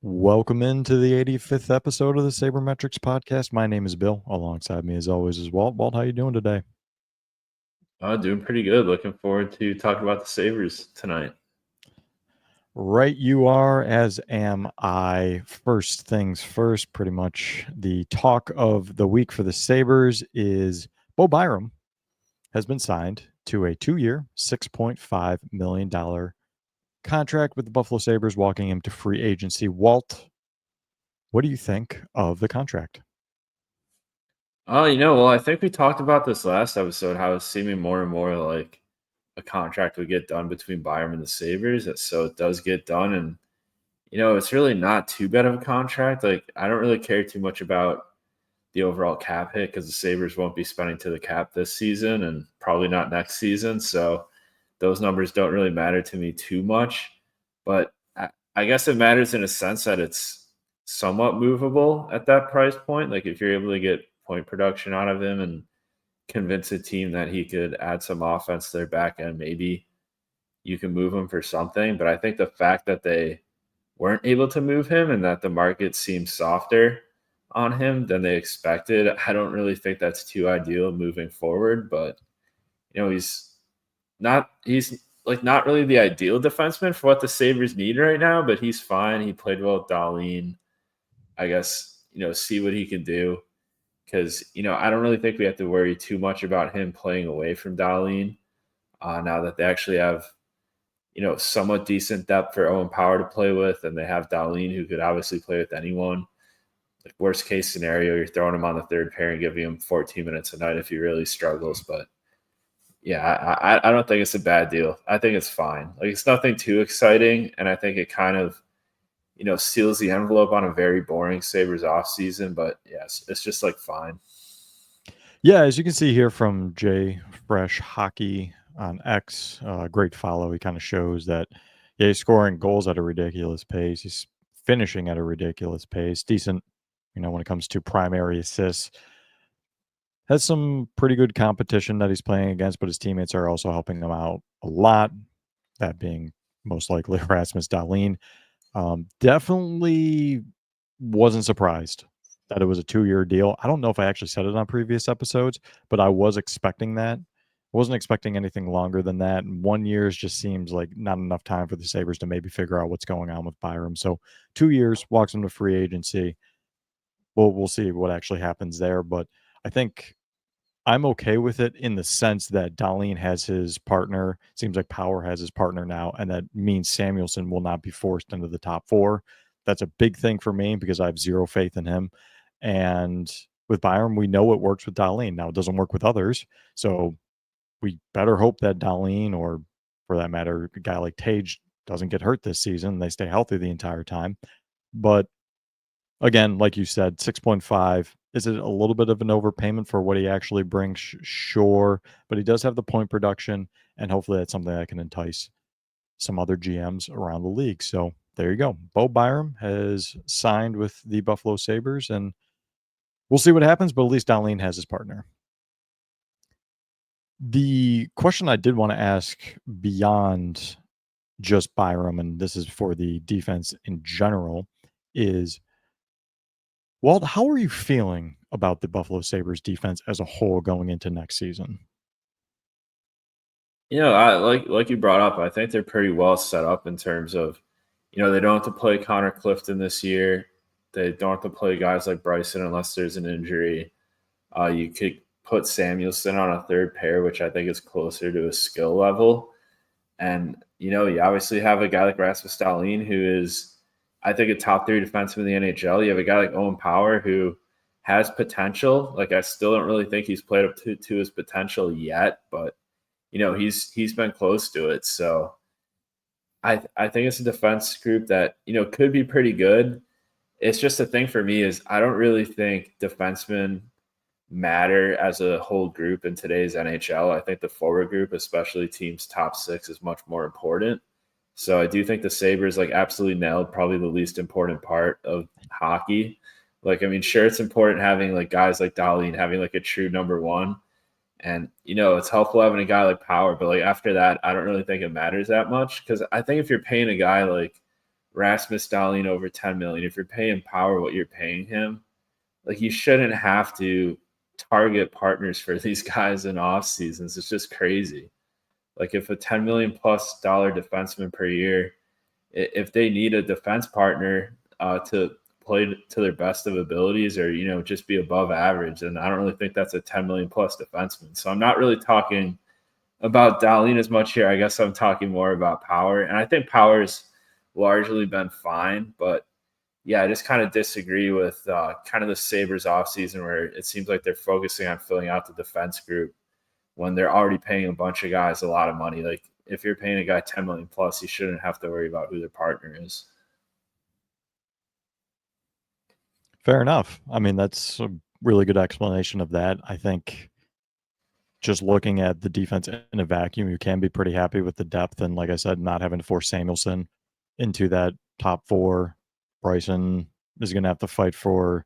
Welcome into the 85th episode of the Sabremetrix podcast. My name is Bill. Alongside me, as always, is Walt. Walt, how you doing today? Doing pretty good. Looking forward to talking about the Sabres tonight. Right, you are, as am I. First things first, pretty much the talk of the week for the Sabres is Byram has been signed to a 2-year, $6.5 million contract with the Buffalo Sabres, walking him to free agency. Walt, what do you think of the contract? Well, I think we talked about this last episode, how it's seeming more and more like a contract would get done between Byram and the Sabres. So it does get done. And, it's really not too bad of a contract. Like, I don't really care too much about the overall cap hit because the Sabres won't be spending to the cap this season and probably not next season. So those numbers don't really matter to me too much. But I guess it matters in a sense that it's somewhat movable at that price point. Like if you're able to get point production out of him and convince a team that he could add some offense to their back end, maybe you can move him for something. But I think the fact that they weren't able to move him and that the market seems softer on him than they expected, I don't really think that's too ideal moving forward. But he's like not really the ideal defenseman for what the Sabres need right now, but he's fine. He played well with Dahlin. I guess, see what he can do. Because, I don't really think we have to worry too much about him playing away from Dahlin now that they actually have, somewhat decent depth for Owen Power to play with. And they have Dahlin, who could obviously play with anyone. Like worst case scenario, you're throwing him on the third pair and giving him 14 minutes a night if he really struggles. But yeah, I don't think it's a bad deal. I think it's fine. Like it's nothing too exciting, and I think it kind of, seals the envelope on a very boring Sabres offseason. But yes, it's just like fine. Yeah, as you can see here from Jay Fresh Hockey on X, great follow. He kind of shows that he's scoring goals at a ridiculous pace. He's finishing at a ridiculous pace. Decent, when it comes to primary assists. Has some pretty good competition that he's playing against, but his teammates are also helping him out a lot. That being most likely Rasmus Dahlin. Definitely wasn't surprised that it was a 2-year deal. I don't know if I actually said it on previous episodes, but I was expecting that. I wasn't expecting anything longer than that. And 1 year just seems like not enough time for the Sabres to maybe figure out what's going on with Byram. So 2 years, walks into free agency. We'll see what actually happens there. But I think I'm okay with it in the sense that Dahlin has his partner. Seems like Power has his partner now, and that means Samuelsson will not be forced into the top 4. That's a big thing for me because I have zero faith in him. And with Byram, we know it works with Dahlin. Now, it doesn't work with others. So we better hope that Dahlin, or for that matter, a guy like Tage, doesn't get hurt this season. They stay healthy the entire time. But again, like you said, 6.5. Is it a little bit of an overpayment for what he actually brings? Sure. But he does have the point production, and hopefully that's something that can entice some other GMs around the league. So there you go. Byram has signed with the Buffalo Sabres, and we'll see what happens, but at least Dahlin has his partner. The question I did want to ask beyond just Byram, and this is for the defense in general, is Walt, how are you feeling about the Buffalo Sabres defense as a whole going into next season? I like you brought up, I think they're pretty well set up in terms of, they don't have to play Connor Clifton this year. They don't have to play guys like Bryson unless there's an injury. You could put Samuelsson on a third pair, which I think is closer to a skill level. And, you obviously have a guy like Rasmus Dahlin, who is, I think, a top 3 defenseman in the NHL. You have a guy like Owen Power, who has potential. Like, I still don't really think he's played up to his potential yet, but, he's been close to it. So I think it's a defense group that, could be pretty good. It's just the thing for me is I don't really think defensemen matter as a whole group in today's NHL. I think the forward group, especially teams top 6, is much more important. So I do think the Sabres absolutely nailed probably the least important part of hockey. Sure, it's important having guys like Dahlin having a true number 1. And, it's helpful having a guy like Power, but after that, I don't really think it matters that much. Because I think if you're paying a guy like Rasmus Dahlin over 10 million, if you're paying Power what you're paying him, like you shouldn't have to target partners for these guys in off seasons. It's just crazy. Like if a 10 million plus dollar defenseman per year, if they need a defense partner to play to their best of abilities or, just be above average, then I don't really think that's a 10 million plus defenseman. So I'm not really talking about Dahlin as much here. I guess I'm talking more about Power. And I think Power's largely been fine, but yeah, I just kind of disagree with kind of the Sabres offseason where it seems like they're focusing on filling out the defense group when they're already paying a bunch of guys a lot of money. Like if you're paying a guy 10 million plus, you shouldn't have to worry about who their partner is. Fair enough. I mean, that's a really good explanation of that. I think just looking at the defense in a vacuum, you can be pretty happy with the depth. And like I said, not having to force Samuelsson into that top four. Bryson is going to have to fight for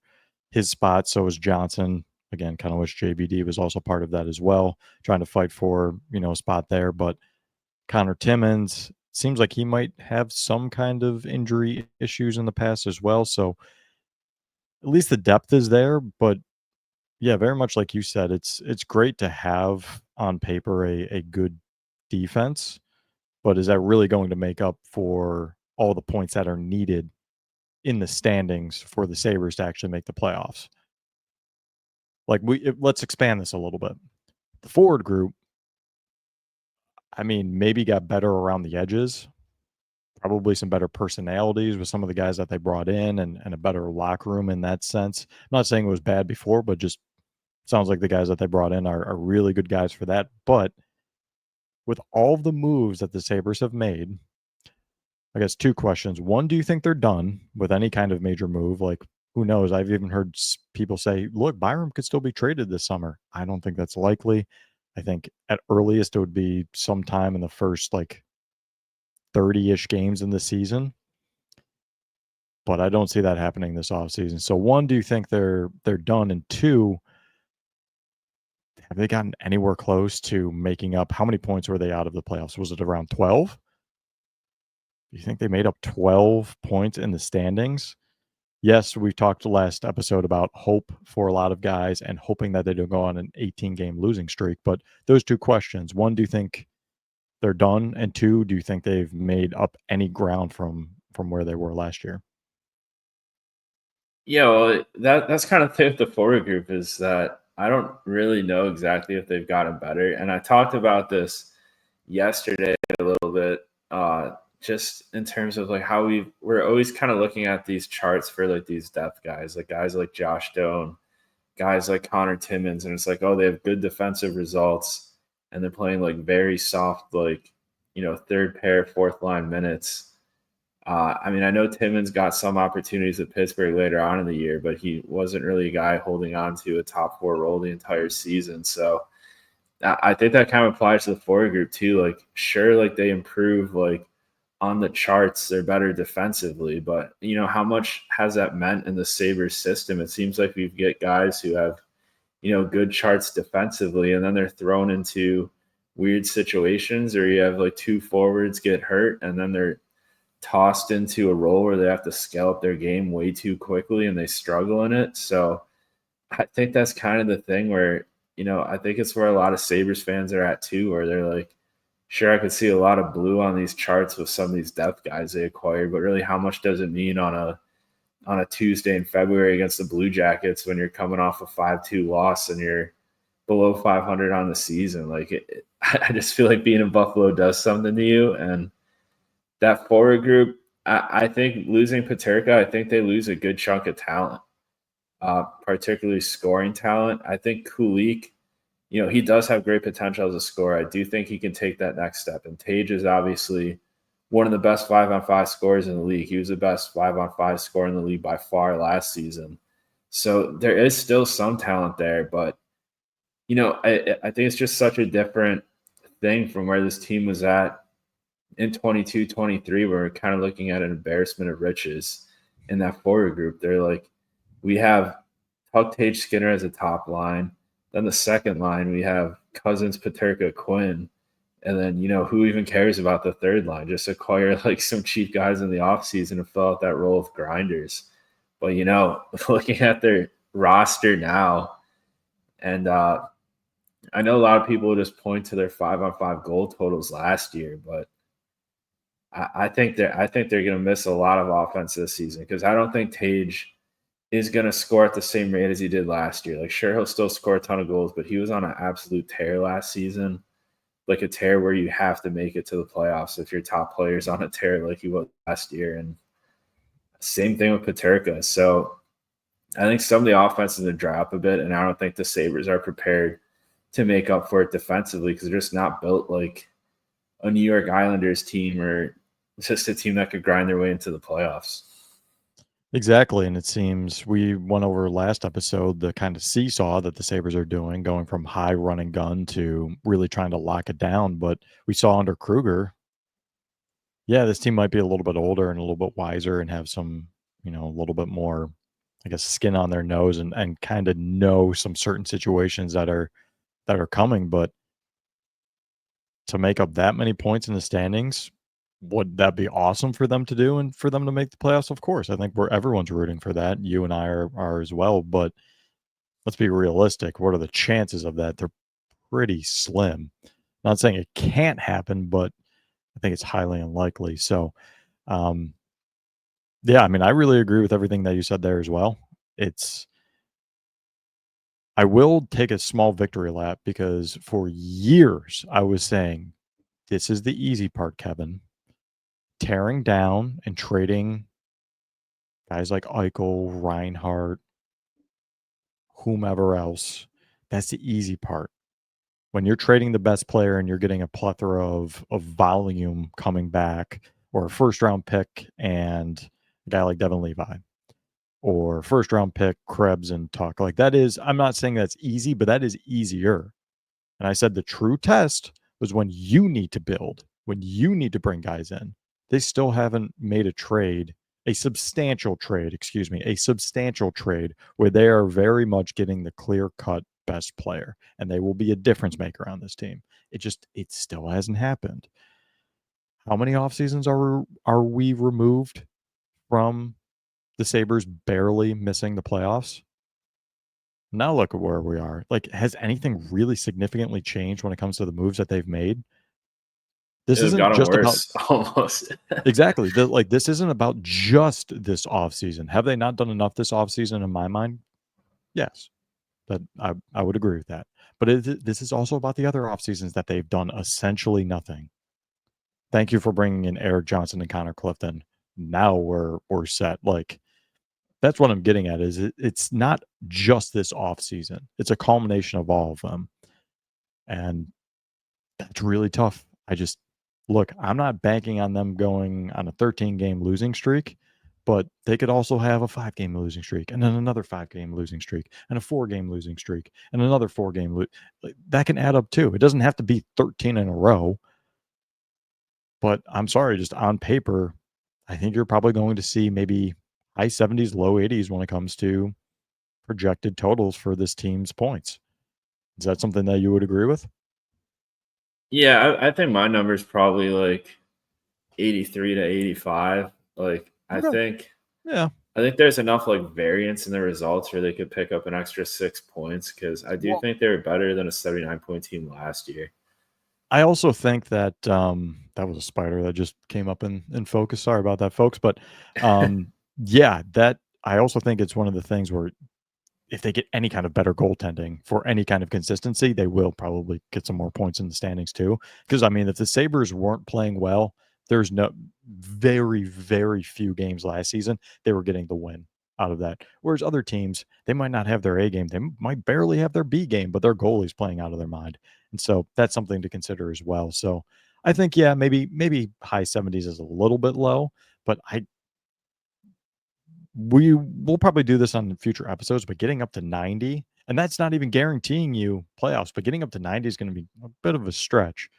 his spot. So is Johnson. Again, kind of wish JBD was also part of that as well, trying to fight for, a spot there. But Connor Timmins seems like he might have some kind of injury issues in the past as well. So at least the depth is there. But yeah, very much like you said, it's great to have on paper a good defense, but is that really going to make up for all the points that are needed in the standings for the Sabres to actually make the playoffs? Like let's expand this a little bit. The forward group, I mean, maybe got better around the edges, probably some better personalities with some of the guys that they brought in and a better locker room in that sense. I'm not saying it was bad before, but just sounds like the guys that they brought in are really good guys for that. But with all the moves that the Sabres have made, I guess two questions. One, do you think they're done with any kind of major move? Like, who knows? I've even heard people say, look, Byram could still be traded this summer. I don't think that's likely. I think at earliest it would be sometime in the first 30-ish games in the season. But I don't see that happening this offseason. So one, do you think they're done? And two, have they gotten anywhere close to making up? How many points were they out of the playoffs? Was it around 12? Do you think they made up 12 points in the standings? Yes, we talked last episode about hope for a lot of guys and hoping that they don't go on an 18-game losing streak. But those two questions. One, do you think they're done? And two, do you think they've made up any ground from where they were last year? Yeah, well, that's kind of the forward group is that I don't really know exactly if they've gotten better. And I talked about this yesterday a little bit, just in terms of how we're always kind of looking at these charts for these depth guys, like guys like Josh Doan, guys like Connor Timmins, and it's like, oh, they have good defensive results and they're playing very soft, third pair, fourth line minutes. I mean, I know Timmins got some opportunities at Pittsburgh later on in the year, but he wasn't really a guy holding on to a top four role the entire season. So I think that kind of applies to the forward group too. Sure, they improve on the charts, they're better defensively, but how much has that meant in the Sabres system? It seems like we get guys who have, good charts defensively, and then they're thrown into weird situations, or you have two forwards get hurt, and then they're tossed into a role where they have to scale up their game way too quickly and they struggle in it. So I think that's kind of the thing where, I think it's where a lot of Sabres fans are at too, where they're like, sure, I could see a lot of blue on these charts with some of these depth guys they acquired, but really how much does it mean on a Tuesday in February against the Blue Jackets when you're coming off a 5-2 loss and you're below 500 on the season? I just feel like being in Buffalo does something to you. And that forward group, I think losing Peterka, I think they lose a good chunk of talent, particularly scoring talent. I think Kulik, he does have great potential as a scorer. I do think he can take that next step. And Tage is obviously one of the best 5-on-5 scorers in the league. He was the best 5-on-5 scorer in the league by far last season. So there is still some talent there, but I think it's just such a different thing from where this team was at in 22-23, where we're kind of looking at an embarrassment of riches in that forward group. They're we have Tuck, Tage, Skinner as a top line. Then the second line, we have Cousins, Peterka, Quinn. And then, who even cares about the third line? Just acquire like some cheap guys in the offseason and fill out that role of grinders. But, looking at their roster now, and I know a lot of people just point to their 5-on-5 goal totals last year, but I think they're going to miss a lot of offense this season because I don't think Tage is going to score at the same rate as he did last year. Like, sure, he'll still score a ton of goals, but he was on an absolute tear last season, like a tear where you have to make it to the playoffs if your top player's on a tear like he was last year. And same thing with Peterka. So I think some of the offense is going to dry up a bit, and I don't think the Sabres are prepared to make up for it defensively because they're just not built like a New York Islanders team or just a team that could grind their way into the playoffs. Exactly, and it seems we went over last episode the kind of seesaw that the Sabres are doing, going from high run and gun to really trying to lock it down. But we saw under Kruger, yeah, this team might be a little bit older and a little bit wiser and have some, a little bit more, I guess, skin on their nose and kind of know some certain situations that are coming. But to make up that many points in the standings, would that be awesome for them to do and for them to make the playoffs? Of course. I think everyone's rooting for that. You and I are as well. But let's be realistic. What are the chances of that? They're pretty slim. Not saying it can't happen, but I think it's highly unlikely. So, yeah, I mean, I really agree with everything that you said there as well. I will take a small victory lap because for years I was saying, this is the easy part, Kevin. Tearing down and trading guys like Eichel, Reinhart, whomever else, that's the easy part. When you're trading the best player and you're getting a plethora of volume coming back, or a first round pick and a guy like Devin Levi, or first round pick Krebs and Tuck, like that is, I'm not saying that's easy, but that is easier. And I said the true test was when you need to build, when you need to bring guys in. They still haven't made a substantial trade where they are very much getting the clear cut best player, and they will be a difference maker on this team. It still hasn't happened. How many off seasons are we removed from the Sabres barely missing the playoffs? Now look at where we are. Like, has anything really significantly changed when it comes to the moves that they've made? This It's isn't gotten just about worse almost. exactly. This isn't about just this offseason. Have they not done enough this offseason in my mind? Yes. That I would agree with that. But this is also about the other off seasons that they've done essentially nothing. Thank you for bringing in Eric Johnson and Connor Clifton. Now we're set. Like, that's what I'm getting at. It's not just this off season. It's a culmination of all of them, and that's really tough. Look. I'm not banking on them going on a 13-game losing streak, but they could also have a 5-game losing streak, and then another 5-game losing streak, and a 4-game losing streak, and another 4-game that can add up too. It doesn't have to be 13 in a row. But I'm sorry, just on paper, I think you're probably going to see maybe high 70s, low 80s when it comes to projected totals for this team's points. Is that something that you would agree with? Yeah, I think my number is probably like 83 to 85. Like, Okay. Yeah. I think there's enough like variance in the results where they could pick up an extra 6 points because I do Well, think they were better than a 79-point team last year. I also think that that was a spider that just came up in focus. Sorry about that, folks. But yeah, that I also think it's one of the things where if they get any kind of better goaltending for any kind of consistency, they will probably get some more points in the standings too. Because I mean, if the Sabres weren't playing well, there's very, very few games last season they were getting the win out of that. Whereas other teams, they might not have their A game, they might barely have their B game, but their goalie's playing out of their mind, and so that's something to consider as well. So I think, yeah, maybe high 70s is a little bit low, but we'll probably do this on future episodes, but getting up to 90, and that's not even guaranteeing you playoffs, but getting up to 90 is going to be a bit of a stretch.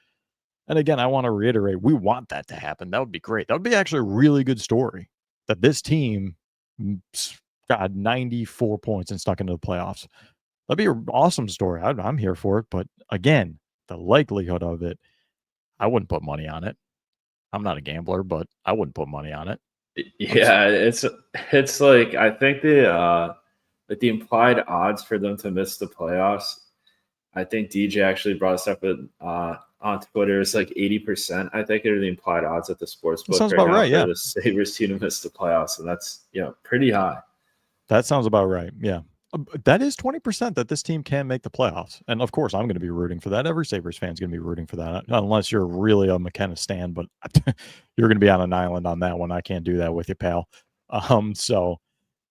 And again, I want to reiterate, we want that to happen. That would be great. That would be actually a really good story that this team got 94 points and stuck into the playoffs. That'd be an awesome story. I'm here for it. But again, the likelihood of it I wouldn't put money on it. I'm not a gambler, but I wouldn't put money on it. Yeah, it's like I think the implied odds for them to miss the playoffs. I think DJ actually brought us up on Twitter. It's like 80%. I think are the implied odds at the sports That book sounds right about now right. for Yeah. the Sabres team to miss the playoffs, and that's pretty high. That sounds about right. Yeah. That is 20% that this team can make the playoffs. And of course, I'm going to be rooting for that. Every Sabres fan's going to be rooting for that, unless you're really a McKenna stan, but you're going to be on an island on that one. I can't do that with you, pal. So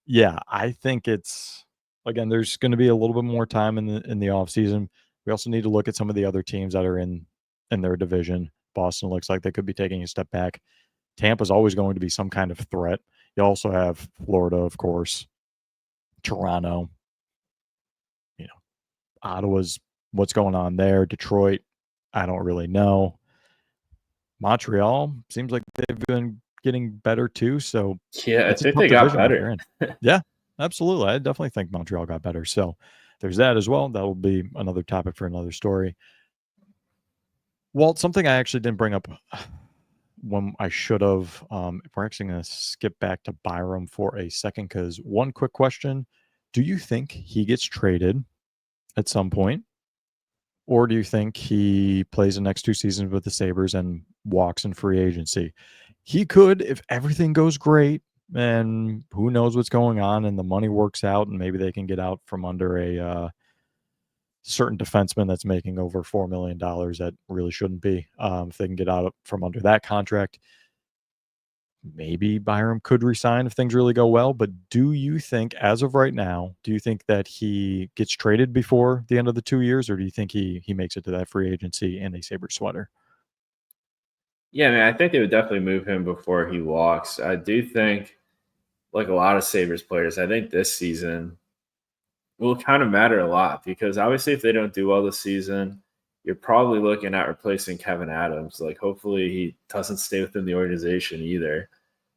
yeah, I think it's, again, there's going to be a little bit more time in the off season. We also need to look at some of the other teams that are in their division. Boston looks like they could be taking a step back. Tampa's always going to be some kind of threat. You also have Florida, of course, Toronto, Ottawa's what's going on there. Detroit, I don't really know. Montreal seems like they've been getting better too. So Yeah, I it's a think tough they got division that they're better. in. Yeah, absolutely. I definitely think Montreal got better. So there's that as well. That will be another topic for another story. Walt, something I actually didn't bring up when I should have. If we're actually going to skip back to Byram for a second, because one quick question: do you think he gets traded at some point? Or do you think he plays the next 2 seasons with the Sabres and walks in free agency? He could if everything goes great, and who knows what's going on, and the money works out, and maybe they can get out from under a certain defenseman that's making over $4 million that really shouldn't be. If they can get out from under that contract, maybe Byram could resign if things really go well. But do you think, as of right now, do you think that he gets traded before the end of the 2 years, or do you think he makes it to that free agency in a Sabre sweater? Yeah, man, I think they would definitely move him before he walks. I do think, like a lot of Sabres players, I think this season will kind of matter a lot because obviously if they don't do well this season, you're probably looking at replacing Kevin Adams. Like hopefully he doesn't stay within the organization either.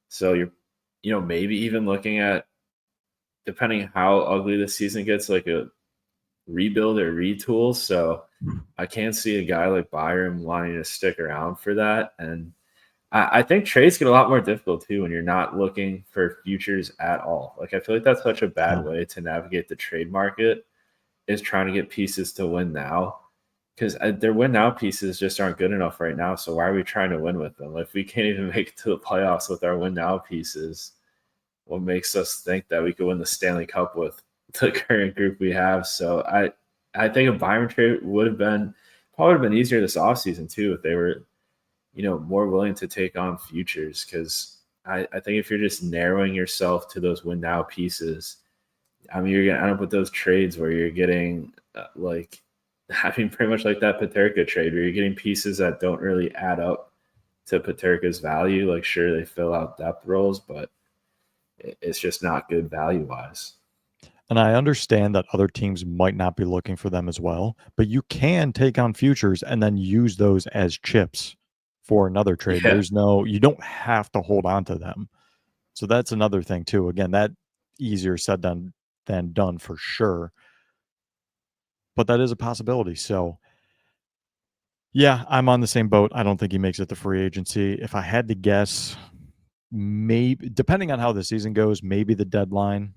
So you're, maybe even looking at, depending how ugly the season gets, like a rebuild or retool. So I can't see a guy like Byram wanting to stick around for that. And I think trades get a lot more difficult too when you're not looking for futures at all. Like I feel like that's such a bad Yeah. way to navigate the trade market is trying to get pieces to win now because their win now pieces just aren't good enough right now. So why are we trying to win with them? If we can't even make it to the playoffs with our win now pieces, what makes us think that we could win the Stanley Cup with the current group we have? So I think a Byron trade would have been easier this offseason too if they were more willing to take on futures because I think if you're just narrowing yourself to those win now pieces, I mean, you're going to end up with those trades where you're getting pretty much like that Peterka trade where you're getting pieces that don't really add up to Peterka's value. Like, sure, they fill out depth roles, but it's just not good value wise. And I understand that other teams might not be looking for them as well, but you can take on futures and then use those as chips for another trade. Yeah. You don't have to hold on to them. So that's another thing too. Again, that easier said than done for sure. But that is a possibility. So yeah, I'm on the same boat. I don't think he makes it to free agency. If I had to guess, maybe depending on how the season goes, maybe the deadline.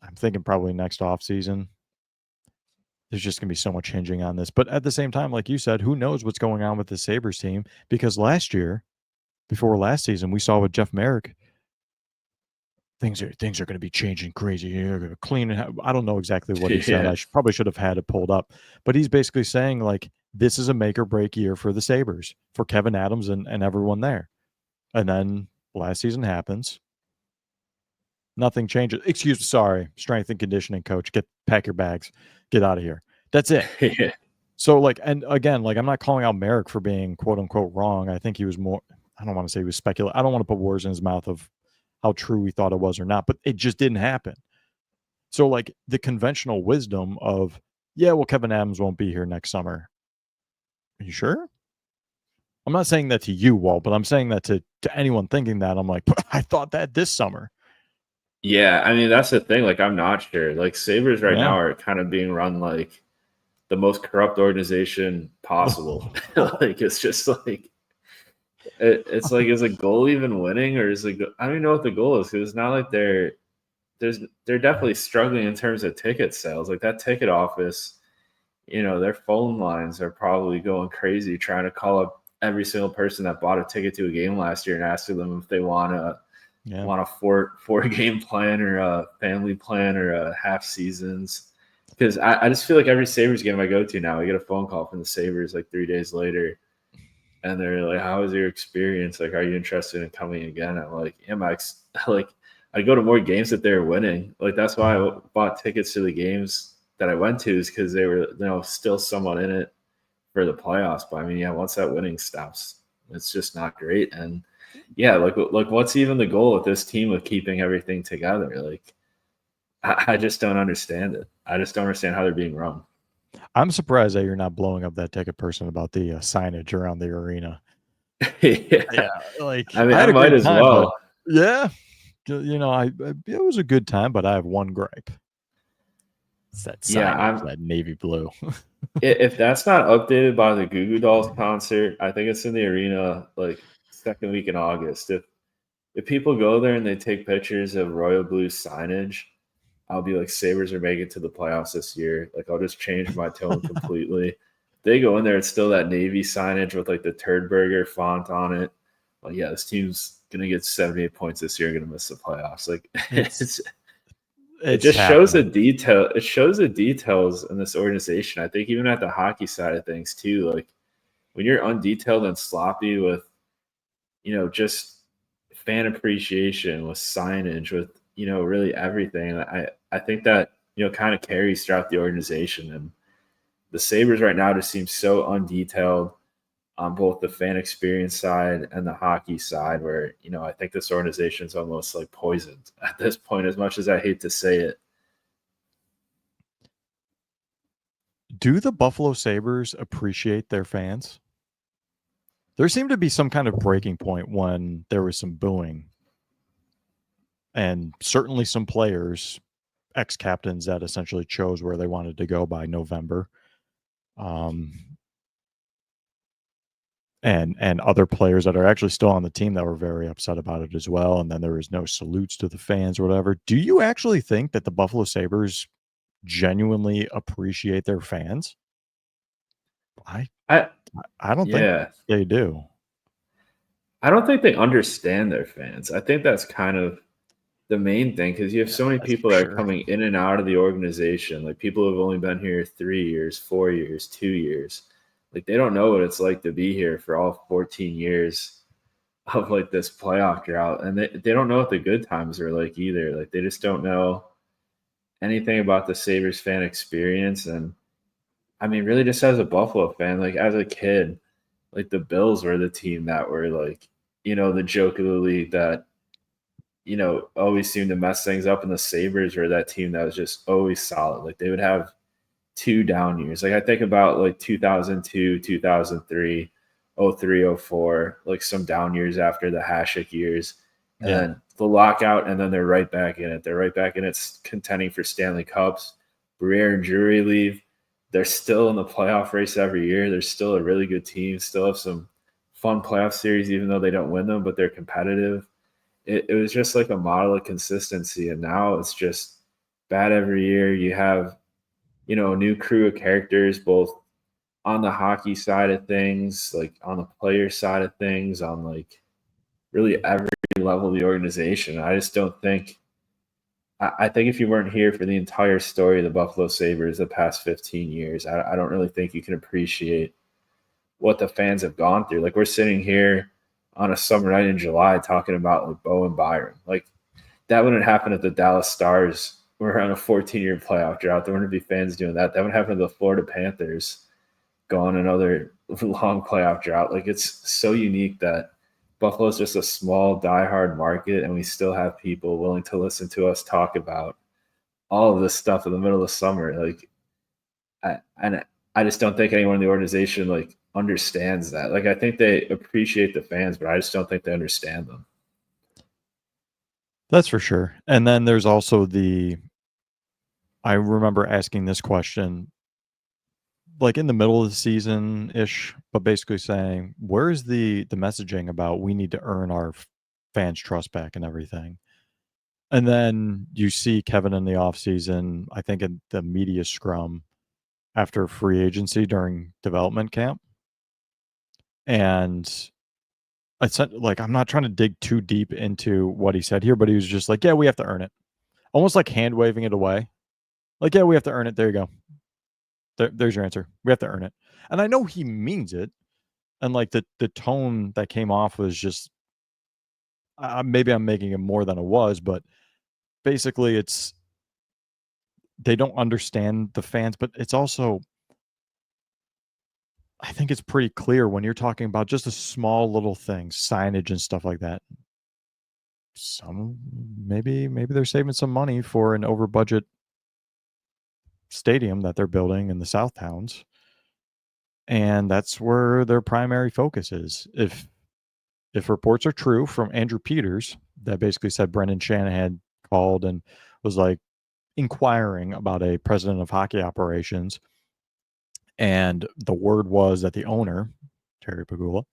I'm thinking probably next offseason. There's just going to be so much hinging on this. But at the same time, like you said, who knows what's going on with the Sabres team? Because last year, before last season, we saw with Jeff Merrick, things are going to be changing crazy. You're going to clean it. I don't know exactly what he said. Yeah. I probably should have had it pulled up. But he's basically saying, like, this is a make or break year for the Sabres, for Kevin Adams and everyone there. And then last season happens. Nothing changes. Sorry, strength and conditioning coach. Pack your bags. Get out of here. That's it. Yeah. So, like, and again, like, I'm not calling out Merrick for being quote unquote wrong. I think he was more, I don't want to say he was speculating. I don't want to put words in his mouth of how true we thought it was or not, but it just didn't happen. So, like, the conventional wisdom of, yeah, well, Kevin Adams won't be here next summer. Are you sure? I'm not saying that to you, Walt, but I'm saying that to anyone thinking that. I'm like, I thought that this summer. Yeah, I mean that's the thing. Like, I'm not sure. Like, Sabres right Yeah. now are kind of being run like the the most corrupt organization possible. Like it's just like it's like, is a goal even winning, or is it? I don't even know what the goal is, because it's not like they're definitely struggling in terms of ticket sales. Like that ticket office, their phone lines are probably going crazy trying to call up every single person that bought a ticket to a game last year and asking them if they want a four game plan or a family plan or a half seasons. Because I just feel like every Sabres game I go to now, I get a phone call from the Sabres like 3 days later, and they're like, "How was your experience? Like, are you interested in coming again?" I'm like, "Yeah, Max." Like, I go to more games that they're winning. Like, that's why I bought tickets to the games that I went to, is because they were, still somewhat in it for the playoffs. But I mean, yeah, once that winning stops, it's just not great. And yeah, like what's even the goal with this team of keeping everything together? Like, I just don't understand it. I just don't understand how they're being run. I'm surprised that you're not blowing up that ticket person about the signage around the arena. Yeah. Yeah, like I mean, I I had a might great as time, but well. yeah, it was a good time, but I have one gripe. It's that signage, Yeah, that navy blue. if that's not updated by the Goo Goo Dolls concert, I think it's in the arena like second week in August. If people go there and they take pictures of Royal Blue signage, I'll be like, Sabres are making it to the playoffs this year. Like, I'll just change my tone completely. They go in there, it's still that Navy signage with like the Turd Burger font on it. Like, yeah, this team's gonna get 78 points this year, gonna miss the playoffs. Like, It's it it's just shows the happening. detail. It shows the details in this organization. I think even at the hockey side of things too. Like, when you're undetailed and sloppy with, just fan appreciation, with signage, with, really everything. I think that, kind of carries throughout the organization. And the Sabres right now just seem so undetailed on both the fan experience side and the hockey side, where, I think this organization is almost like poisoned at this point, as much as I hate to say it. Do the Buffalo Sabres appreciate their fans? There seemed to be some kind of breaking point when there was some booing, and certainly some players, ex-captains, that essentially chose where they wanted to go by November. And other players that are actually still on the team that were very upset about it as well. And then there was no salutes to the fans or whatever. Do you actually think that the Buffalo Sabres genuinely appreciate their fans? I I I don't think Yeah. they do. I don't think they understand their fans. I think that's kind of the main thing, because you have Yeah, so many that's people for that are sure. coming in and out of the organization. Like, people who have only been here 3 years, 4 years, 2 years. Like, they don't know what it's like to be here for all 14 years of like this playoff drought. And they don't know what the good times are like either. Like, they just don't know anything about the Sabres fan experience. And I mean, really, just as a Buffalo fan, like as a kid, like the Bills were the team that were like, the joke of the league that, always seemed to mess things up. And the Sabres were that team that was just always solid. Like, they would have two down years. Like, I think about like 2002, 2003, 03, 04, like some down years after the Hasek years. And Yeah. then the lockout, and then they're right back in it. They're right back in it, contending for Stanley Cups. Briere and Drury leave. They're still in the playoff race every year. They're still a really good team, still have some fun playoff series, even though they don't win them, but they're competitive. It was just like a model of consistency. And now it's just bad every year. You have, a new crew of characters, both on the hockey side of things, like on the player side of things, on like really every level of the organization. I just don't think, I think if you weren't here for the entire story of the Buffalo Sabres the past 15 years, I don't really think you can appreciate what the fans have gone through. Like, we're sitting here on a summer night in July talking about like Bo and Byram. Like, that wouldn't happen if the Dallas Stars were on a 14-year playoff drought. There wouldn't be fans doing that. That would happen to the Florida Panthers going another long playoff drought. Like, it's so unique that Buffalo is just a small, diehard market, and we still have people willing to listen to us talk about all of this stuff in the middle of summer. Like, I just don't think anyone in the organization like understands that. Like, I think they appreciate the fans, but I just don't think they understand them. That's for sure. And then there's also I remember asking this question like in the middle of the season ish, but basically saying, where's the messaging about we need to earn our fans' trust back and everything? And then you see Kevin in the offseason, I think in the media scrum after free agency during development camp. And I said, like, I'm not trying to dig too deep into what he said here, but he was just like, yeah, we have to earn it. Almost like hand waving it away. Like, yeah, we have to earn it. There you go. There's your answer. We have to earn it. And I know he means it. And like the tone that came off was just, maybe I'm making it more than it was, but basically it's, they don't understand the fans, but it's also, I think it's pretty clear when you're talking about just a small little thing, signage and stuff like that. Some maybe they're saving some money for an over budget stadium that they're building in the South Towns, and that's where their primary focus is. If reports are true from Andrew Peters that basically said Brendan Shanahan called and was like inquiring about a president of hockey operations, and the word was that the owner, Terry Pagula,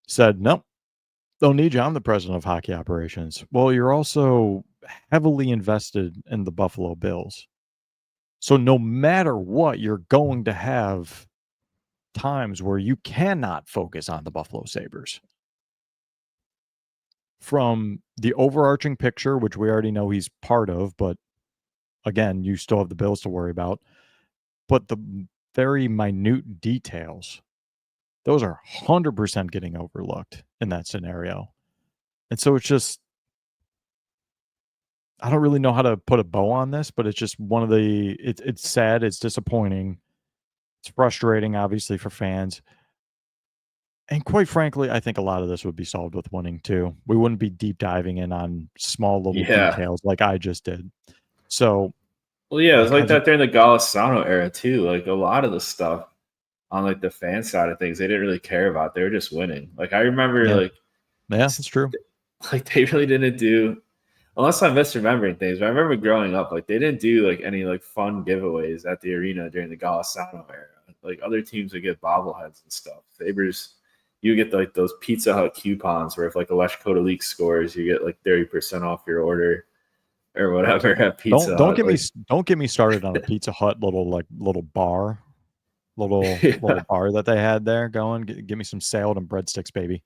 said, nope, don't need you. I'm the president of hockey operations. Well, you're also heavily invested in the Buffalo Bills. So no matter what, you're going to have times where you cannot focus on the Buffalo Sabres. From the overarching picture, which we already know he's part of, but again, you still have the Bills to worry about. But the very minute details, those are 100% getting overlooked in that scenario. And so it's just, I don't really know how to put a bow on this, but it's just one of the, it's sad, it's disappointing, it's frustrating, obviously, for fans. And quite frankly, I think a lot of this would be solved with winning too. We wouldn't be deep diving in on small little details like I just did. So, well, yeah, it was like that during the Golisano era too. Like a lot of the stuff on like the fan side of things, they didn't really care about. They were just winning. Like I remember, yeah, that's true. Like they really didn't do, unless I'm misremembering things. But I remember growing up, like they didn't do like any like fun giveaways at the arena during the Golisano era. Like other teams would get bobbleheads and stuff. Sabres, you get like those Pizza Hut coupons where if like Alesh Kotelik scores, you get like 30% off your order or whatever at Pizza Don't Hut. Don't get me started on a Pizza Hut little bar, little bar that they had there going. Give me some salad and breadsticks, baby.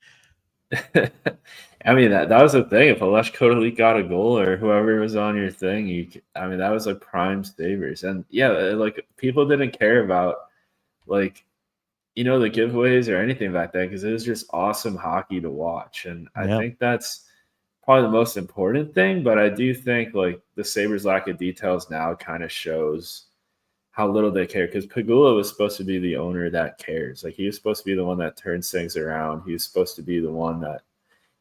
I mean that was the thing. If Alesh Kotelik got a goal or whoever was on your thing, I mean that was like prime Sabres. And yeah, like people didn't care about like the giveaways or anything back then because it was just awesome hockey to watch. And I think that's probably the most important thing. But I do think like the Sabres' lack of details now kind of shows how little they care because Pagula was supposed to be the owner that cares. Like he was supposed to be the one that turns things around. He was supposed to be the one that,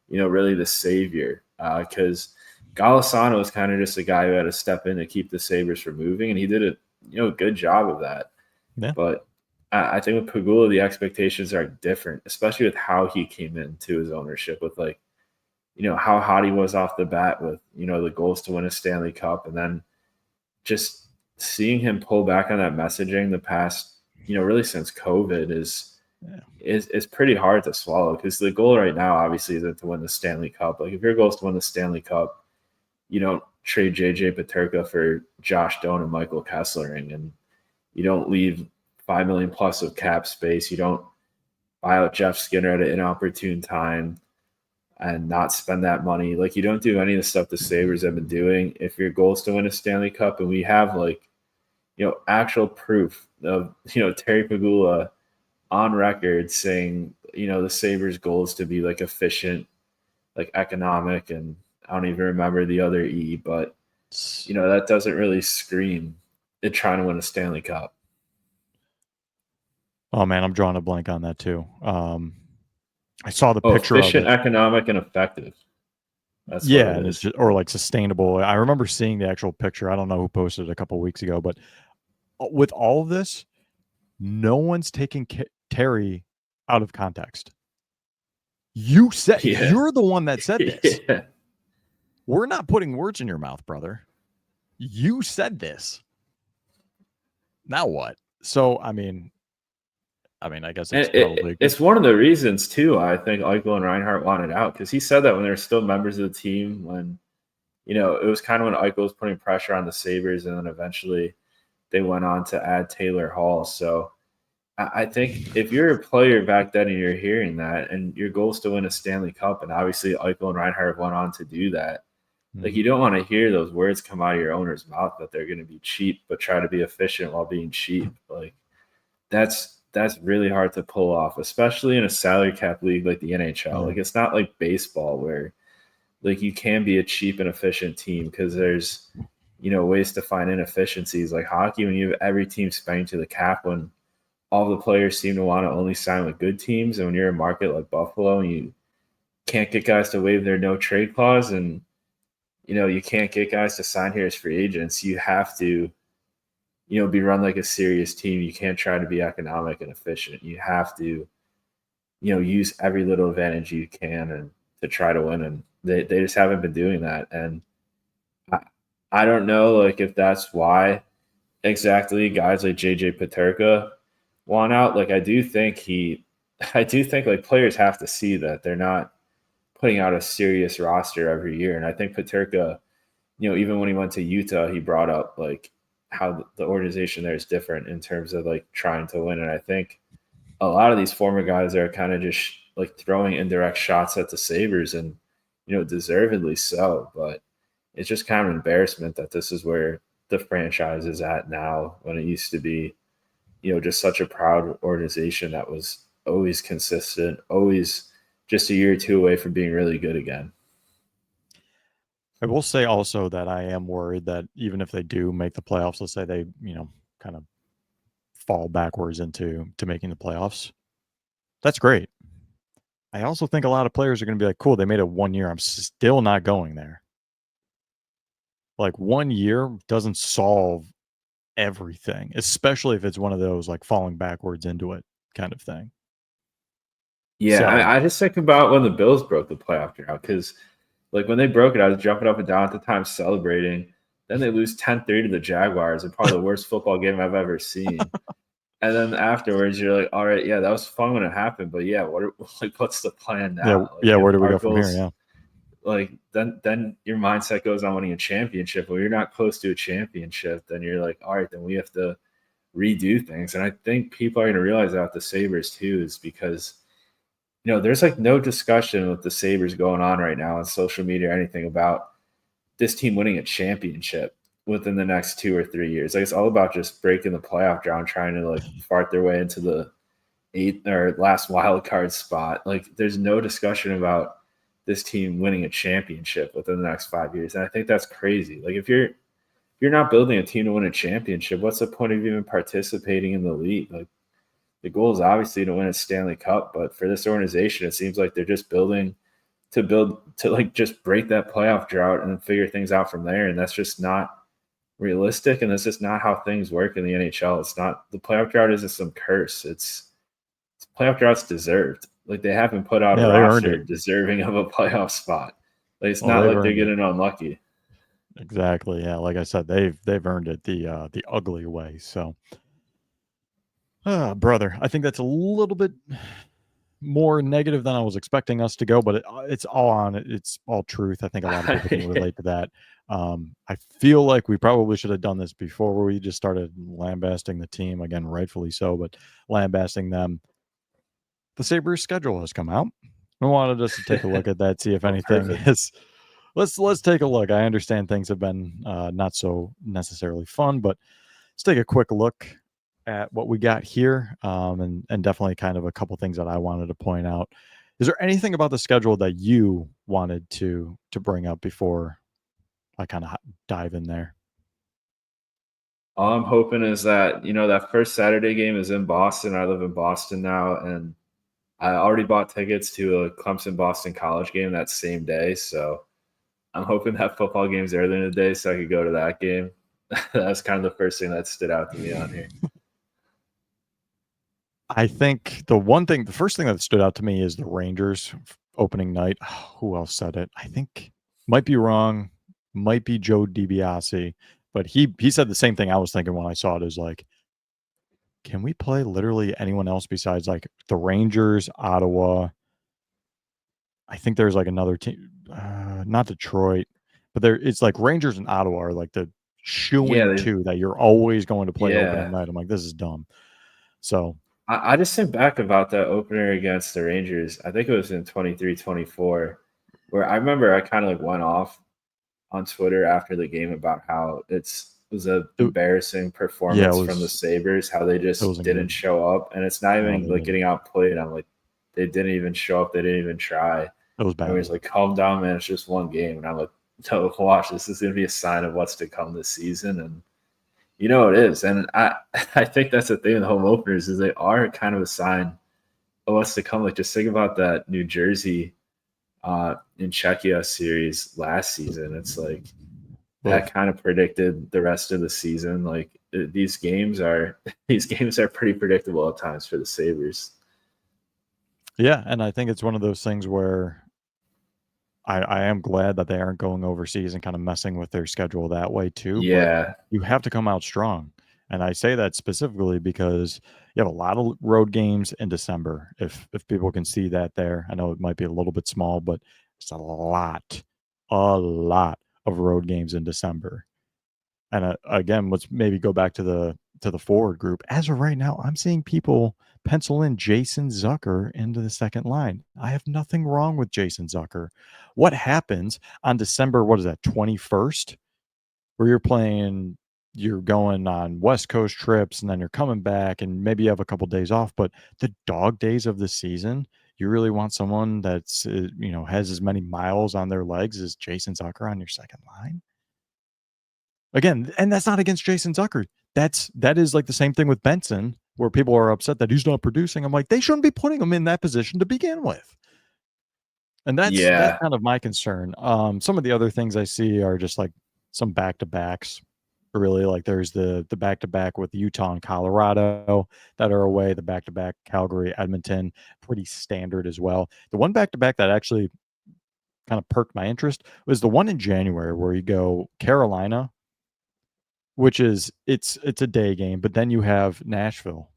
really the savior. Because Golisano was kind of just a guy who had to step in to keep the Sabres from moving, and he did a good job of that. Yeah. But I think with Pagula, the expectations are different, especially with how he came into his ownership with like, how hot he was off the bat with, the goals to win a Stanley Cup. And then just seeing him pull back on that messaging the past, really since COVID is pretty hard to swallow because the goal right now obviously isn't to win the Stanley Cup. Like if your goal is to win the Stanley Cup, you don't trade JJ Peterka for Josh Doan and Michael Kessling, and you don't leave $5 million plus of cap space. You don't buy out Jeff Skinner at an inopportune time and not spend that money. Like you don't do any of the stuff the Sabres have been doing. If your goal is to win a Stanley Cup, and we have like, actual proof of, Terry Pagula on record saying, the Sabres' goal is to be like efficient, like economic, and I don't even remember the other E, but that doesn't really scream it trying to win a Stanley Cup. Oh man, I'm drawing a blank on that too. I saw the picture efficient, of it. economic, and effective. That's what it is. It's just, or like sustainable. I remember seeing the actual picture. I don't know who posted it a couple of weeks ago, but with all of this, no one's taking Terry out of context. You said you're the one that said this. Yeah. We're not putting words in your mouth, brother. You said this. Now what? So I mean, I guess And it's probably it's one of the reasons too. I think Eichel and Reinhart wanted out because he said that when they were still members of the team. When it was kind of when Eichel was putting pressure on the Sabres, and then eventually they went on to add Taylor Hall. So I think if you're a player back then and you're hearing that, and your goal is to win a Stanley Cup, and obviously Eichel and Reinhart went on to do that, like you don't want to hear those words come out of your owner's mouth that they're going to be cheap, but try to be efficient while being cheap. Like that's really hard to pull off, especially in a salary cap league like the NHL. Like it's not like baseball where like you can be a cheap and efficient team because there's ways to find inefficiencies. Like hockey, when you have every team spending to the cap, when all the players seem to want to only sign with good teams, and when you're a market like Buffalo and you can't get guys to waive their no trade clause, and you can't get guys to sign here as free agents, you have to be run like a serious team. You can't try to be economic and efficient. You have to use every little advantage you can and to try to win, and they just haven't been doing that. And I don't know like if that's why exactly guys like JJ Peterka want out. Like I do think like players have to see that they're not putting out a serious roster every year. And I think Peterka, even when he went to Utah, he brought up like how the organization there is different in terms of like trying to win. And I think a lot of these former guys are kind of just like throwing indirect shots at the Sabres, and deservedly so. But it's just kind of an embarrassment that this is where the franchise is at now, when it used to be just such a proud organization that was always consistent, always just a year or two away from being really good again. I will say also that I am worried that even if they do make the playoffs, let's say they, kind of fall backwards into making the playoffs. That's great. I also think a lot of players are going to be like, cool, they made it 1 year. I'm still not going there. Like 1 year doesn't solve everything, especially if it's one of those like falling backwards into it kind of thing. Yeah, So, I just think about when the Bills broke the playoff drought, because like when they broke it, I was jumping up and down at the time celebrating. Then they lose 10-3 to the Jaguars, and probably the worst football game I've ever seen. And then afterwards, you're like, all right, yeah, that was fun when it happened, but yeah, what's the plan now? yeah, Like where do we our go from here? goals, Yeah. like then your mindset goes on winning a championship. When you're not close to a championship, then you're like, all right, then we have to redo things. And I think people are going to realize that with the Sabres too, is because there's like no discussion with the Sabres going on right now on social media or anything about this team winning a championship within the next 2 or 3 years. Like it's all about just breaking the playoff drought, trying to like fart their way into the 8th or last wild card spot. Like there's no discussion about this team winning a championship within the next 5 years. And I think that's crazy. Like if you're not building a team to win a championship, what's the point of even participating in the league? Like the goal is obviously to win a Stanley Cup, but for this organization, it seems like they're just building to like just break that playoff drought and then figure things out from there. And that's just not realistic. And that's just not how things work in the NHL. It's not, the playoff drought isn't some curse. It's playoff drought's deserved. Like they haven't put out a Yeah, they earned roster it. deserving of a playoff spot. Like it's Well, not they've like they're earned it. getting unlucky. Exactly. Yeah, like I said, they've earned it the ugly way. So, brother, I think that's a little bit more negative than I was expecting us to go, but it's all truth. I think a lot of people can relate to that. I feel like we probably should have done this before we just started lambasting the team again, rightfully so, but lambasting them. The Sabres schedule has come out. I wanted us to take a look at that, see if Oh, anything perfect. is. Let's take a look. I understand things have been not so necessarily fun, but let's take a quick look at what we got here, and definitely kind of a couple things that I wanted to point out. Is there anything about the schedule that you wanted to bring up before I kind of dive in there? All I'm hoping is that, that first Saturday game is in Boston. I live in Boston now, and I already bought tickets to a Clemson Boston College game that same day. So I'm hoping that football game's early in the day so I could go to that game. That's kind of the first thing that stood out to me on here. I think the first thing that stood out to me is the Rangers opening night. Who else said it? I think might be wrong, might be Joe DiBiase, but he said the same thing I was thinking when I saw it. Is like can we play literally anyone else besides like the Rangers, Ottawa? I think there's like another team, not Detroit, but it's like Rangers and Ottawa are like the Yeah, shooing two that you're always going to play opening yeah. night. I'm like, this is dumb. So I just think back about that opener against the Rangers. I think it was in 23-24, where I remember I kind of like went off on Twitter after the game about how it was a it, embarrassing yeah, performance from the Sabres, how they it just wasn't didn't good. show up. And it's not No, even they like didn't. getting outplayed. I'm like, they didn't even show up. They didn't even try. It was And bad. he's like, calm down, man. It's just one game. And I'm like, no, watch. This is going to be a sign of what's to come this season. And you know it is. And I think that's the thing with home openers is they are kind of a sign of what's to come. Like just think about that New Jersey in Czechia series last season. It's like Ugh. that kind of predicted the rest of the season. Like these games are these games are pretty predictable at times for the Sabres. Yeah, and I think it's one of those things where I am glad that they aren't going overseas and kind of messing with their schedule that way too. But Yeah. you have to come out strong. And I say that specifically because you have a lot of road games in December. If people can see that there, I know it might be a little bit small, but it's a lot of road games in December. And again, let's maybe go back to the forward group. As of right now, I'm seeing people pencil in Jason Zucker into the second line. I have nothing wrong with Jason Zucker. What happens on December, what is that, 21st, where you're going on West Coast trips and then you're coming back and maybe you have a couple days off, but the dog days of the season, you really want someone that's, has as many miles on their legs as Jason Zucker on your second line? Again, and that's not against Jason Zucker. That is like the same thing with Benson, where people are upset that he's not producing. I'm like, they shouldn't be putting him in that position to begin with. And that's Yeah. kind of my concern. Some of the other things I see are just like some back to backs. Really, like there's the back to back with Utah and Colorado that are away. The back to back Calgary, Edmonton, pretty standard as well. The one back to back that actually kind of perked my interest was the one in January where you go Carolina, which is it's a day game, but then you have Nashville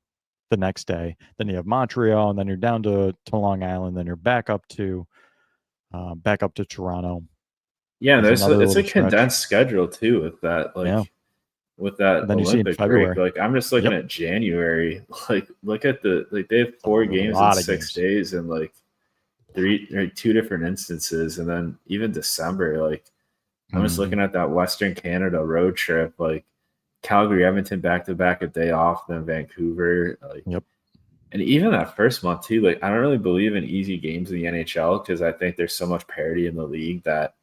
the next day, then you have Montreal, and then you're down to Long Island, then you're back up to Toronto Yeah, as another it's a little stretch. condensed schedule too with that Yeah, with that and then you see in Olympic break. February. Like I'm just looking Yep, at January. Like look at they have a 4 games in lot of 6 days and like three or two different instances, and then even December. Like I'm just games. looking at that Western Canada road trip, like Calgary, Edmonton back to back, a day off, then Vancouver. Like, Yep. and even that first month too. Like I don't really believe in easy games in the NHL because I think there's so much parity in the league that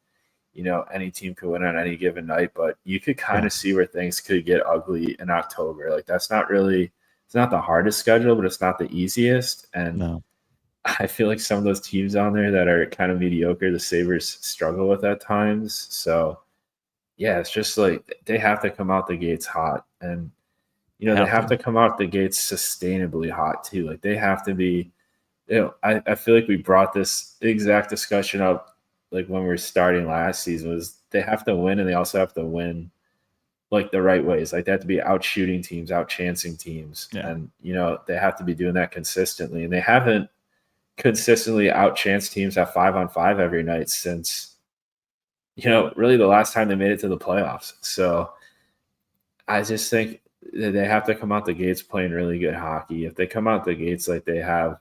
any team could win on any given night. But you could kind Yeah. of see where things could get ugly in October. Like that's not really it's not the hardest schedule, but it's not the easiest. And No. I feel like some of those teams on there that are kind of mediocre, the Sabres struggle with at times. So yeah, it's just like they have to come out the gates hot. And they Have have to. to come out the gates sustainably hot too. Like they have to be, I feel like we brought this exact discussion up like when we were starting last season was they have to win and they also have to win like the right ways. Like they have to be out shooting teams, out chancing teams. Yeah. And they have to be doing that consistently. And they haven't consistently outchanced teams at 5-on-5 every night since really the last time they made it to the playoffs. So I just think that they have to come out the gates playing really good hockey. If they come out the gates like they have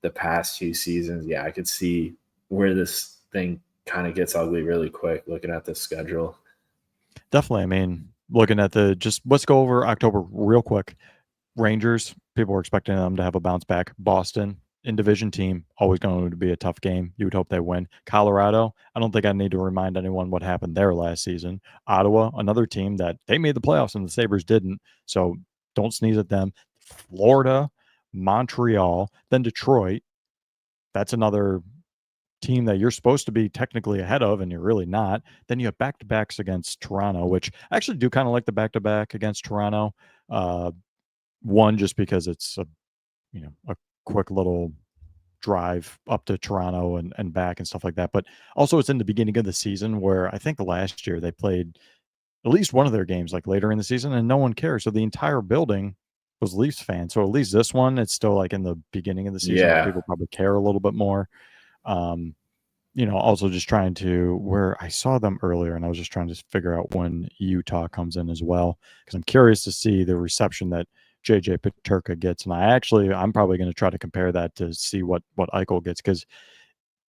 the past 2 seasons, yeah, I could see where this thing kind of gets ugly really quick looking at the schedule. Definitely. I mean, looking at let's go over October real quick. Rangers, people were expecting them to have a bounce back. Boston, in division team, always going to be a tough game. You would hope they win. Colorado, I don't think I need to remind anyone what happened there last season. Ottawa, another team that they made the playoffs and the Sabres didn't. So don't sneeze at them. Florida, Montreal, then Detroit. That's another team that you're supposed to be technically ahead of and you're really not. Then you have back-to-backs against Toronto, which I actually do kind of like the back-to-back against Toronto. Uh, one, just because it's a quick little drive up to Toronto and back and stuff like that. But also it's in the beginning of the season where I think last year they played at least one of their games like later in the season and no one cares. So the entire building was Leafs fan. So at least this one, it's still like in the beginning of the season where Yeah. people probably care a little bit more. Also just trying to where I saw them earlier, and I was just trying to figure out when Utah comes in as well, because I'm curious to see the reception that JJ Peterka gets. And I'm probably going to try to compare that to see what Eichel gets, because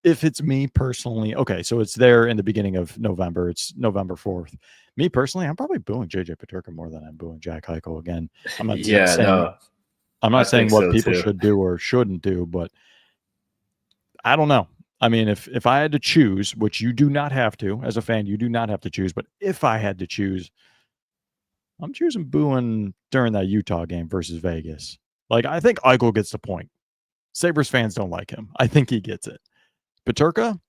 if it's me personally, okay, so it's there in the beginning of November. It's November 4th. Me personally, I'm probably booing JJ Peterka more than I'm booing Jack Eichel. Again, I'm not Yeah, saying no, I'm I not saying think what so people too. should do or shouldn't do, but I don't know. I mean, if I had to choose, which you do not have to as a fan, you do not have to choose, but if I had to choose, I'm choosing booing during that Utah game versus Vegas. Like, I think Eichel gets the point. Sabres fans don't like him. I think he gets it. Peterka,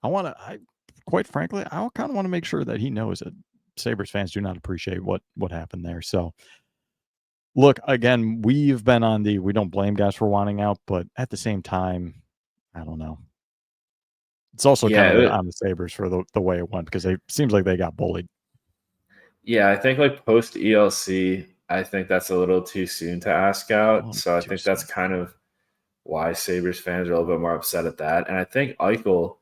I quite frankly, I kind of want to make sure that he knows that Sabres fans do not appreciate what happened there. So, look, again, we've been on we don't blame guys for wanting out, but at the same time, I don't know. It's also kind Yeah, of on the Sabres for the way it went, because it seems like they got bullied. yeah, I think like post ELC, I think that's a little too soon to ask out. So I Too think that's soon. kind of why Sabres fans are a little bit more upset at that. And I think Eichel,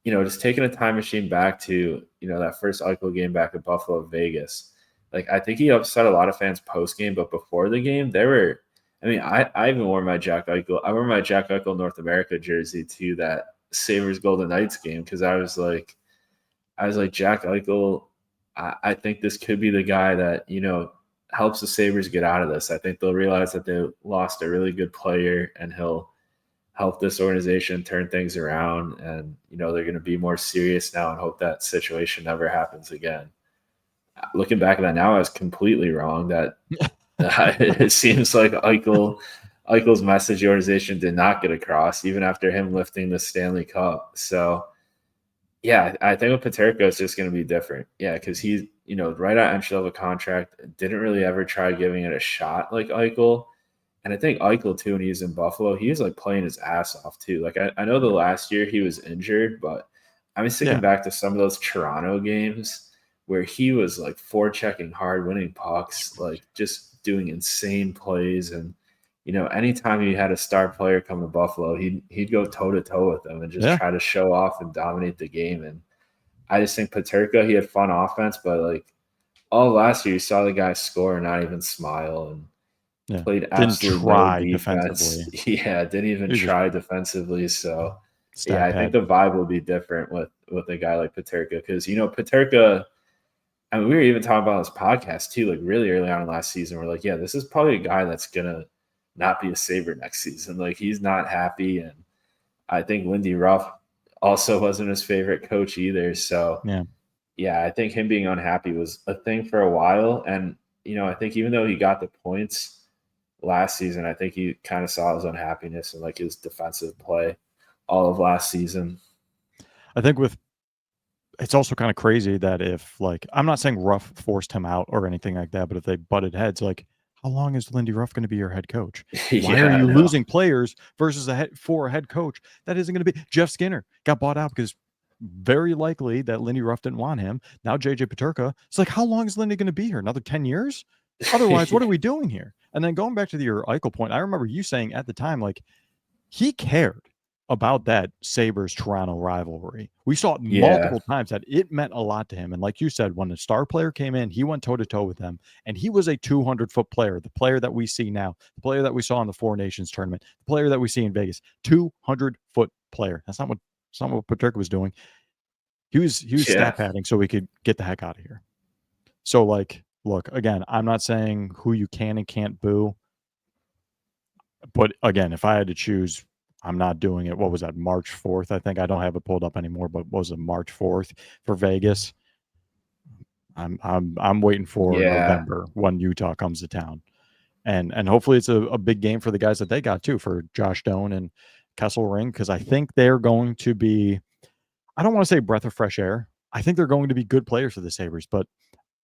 just taking a time machine back to, that first Eichel game back at Buffalo, Vegas. Like, I think he upset a lot of fans post game, but before the game, I even wore my Jack Eichel. I wore my Jack Eichel North America jersey to that Sabres Golden Knights game, because I was like, Jack Eichel, I think this could be the guy that, helps the Sabres get out of this. I think they'll realize that they lost a really good player, and he'll help this organization turn things around. And, they're going to be more serious now and hope that situation never happens again. Looking back at that now, I was completely wrong. That it seems like Eichel's message the organization did not get across, even after him lifting the Stanley Cup. So, yeah, I think with Paterka, it's just going to be different. Yeah, because he's, right at entry level contract, didn't really ever try giving it a shot like Eichel. And I think Eichel, too, when he was in Buffalo, he was like playing his ass off, too. Like, I know the last year he was injured, but I was thinking Yeah. back to some of those Toronto games where he was like forechecking hard, winning pucks, like just doing insane plays. And, anytime he had a star player come to Buffalo, he'd go toe to toe with them and just Yeah. try to show off and dominate the game. And I just think Paterka, he had fun offense, but like all last year, you saw the guy score and not even smile, and Yeah. played Didn't absolutely no try defense. defensively. Yeah, didn't even He was just try defensively. So yeah, stat I think pad. the vibe will be different with a guy like Paterka, because Paterka. I mean, we were even talking about this podcast too, like really early on in last season. We're like, yeah, this is probably a guy that's gonna not be a Sabre next season. Like, he's not happy, and I think Lindy Ruff also wasn't his favorite coach either. So Yeah. yeah, I think him being unhappy was a thing for a while. And, I think even though he got the points last season, I think he kind of saw his unhappiness and like his defensive play all of last season. I think it's also kind of crazy that if, like, I'm not saying Ruff forced him out or anything like that, but if they butted heads, like, how long is Lindy Ruff going to be your head coach? Why are Yeah, I you know. losing players versus a head coach that isn't going to be? Jeff Skinner got bought out because very likely that Lindy Ruff didn't want him. Now JJ Peterka. It's like, how long is Lindy going to be here? Another 10 years? Otherwise, what are we doing here? And then going back to your Eichel point, I remember you saying at the time, like, he cared about that Sabres Toronto rivalry. We saw it Yeah. multiple times that it meant a lot to him. And like you said, when a star player came in, he went toe to toe with them. And he was a 200-foot player, the player that we see now, the player that we saw in the Four Nations tournament, the player that we see in Vegas, 200-foot player. That's not what Paterka was doing. He was Yeah. stat padding so we could get the heck out of here. So, like, look, again, I'm not saying who you can and can't boo. But again, if I had to choose, I'm not doing it. What was that? March 4th, I think. I don't have it pulled up anymore, but what was it, March 4th for Vegas? I'm waiting for Yeah. November when Utah comes to town. And hopefully it's a big game for the guys that they got too, for Josh Doan and Kessel Ring, because I think they're going to be, I don't want to say breath of fresh air. I think they're going to be good players for the Sabres, but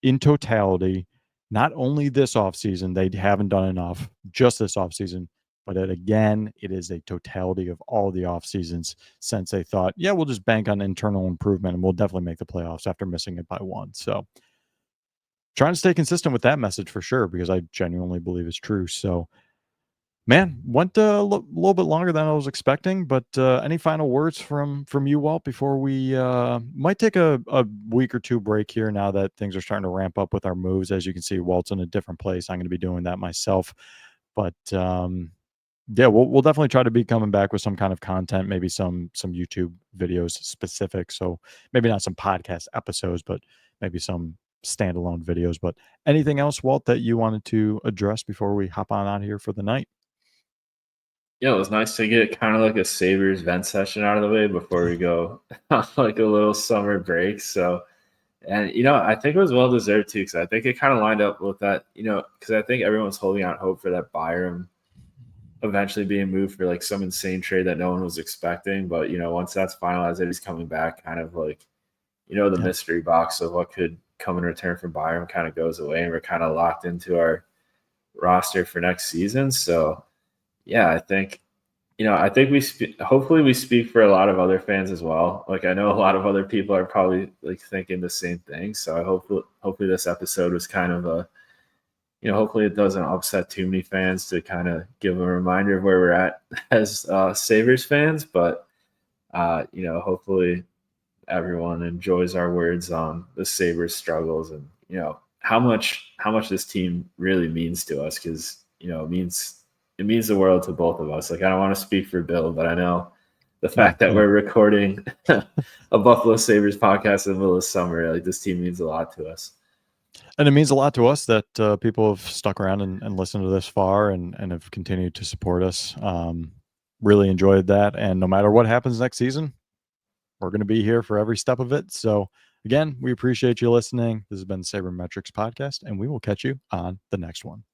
in totality, not only this offseason, they haven't done enough just this offseason, but it is a totality of all the off seasons since they thought, yeah, we'll just bank on internal improvement and we'll definitely make the playoffs after missing it by one. So trying to stay consistent with that message for sure, because I genuinely believe it's true. So, man, went a little bit longer than I was expecting, but any final words from you, Walt, before we might take a week or two break here now that things are starting to ramp up with our moves. As you can see, Walt's in a different place. I'm going to be doing that myself, but yeah, we'll definitely try to be coming back with some kind of content, maybe some YouTube videos specific. So maybe not some podcast episodes, but maybe some standalone videos. But anything else, Walt, that you wanted to address before we hop on out here for the night? Yeah, it was nice to get kind of like a Sabres vent session out of the way before we go on like a little summer break. So, and I think it was well deserved too, because I think it kind of lined up with that, because I think everyone's holding out hope for that Byram eventually being moved for like some insane trade that no one was expecting. But once that's finalized that he's coming back, kind of like, the Yeah. mystery box of what could come in return for Byram kind of goes away, and we're kind of locked into our roster for next season. So yeah, I think hopefully we speak for a lot of other fans as well. Like, I know a lot of other people are probably like thinking the same thing. So I hopefully this episode was kind of hopefully it doesn't upset too many fans, to kind of give a reminder of where we're at as Sabres fans. But hopefully everyone enjoys our words on the Sabres struggles, and how much this team really means to us, because it means the world to both of us. Like, I don't want to speak for Bill, but I know the Yeah. fact that Yeah. we're recording a Buffalo Sabres podcast in the middle of summer, like, this team means a lot to us. And it means a lot to us that people have stuck around and listened to this far and have continued to support us. Really enjoyed that. And no matter what happens next season, we're going to be here for every step of it. So, again, we appreciate you listening. This has been Sabremetrix Podcast, and we will catch you on the next one.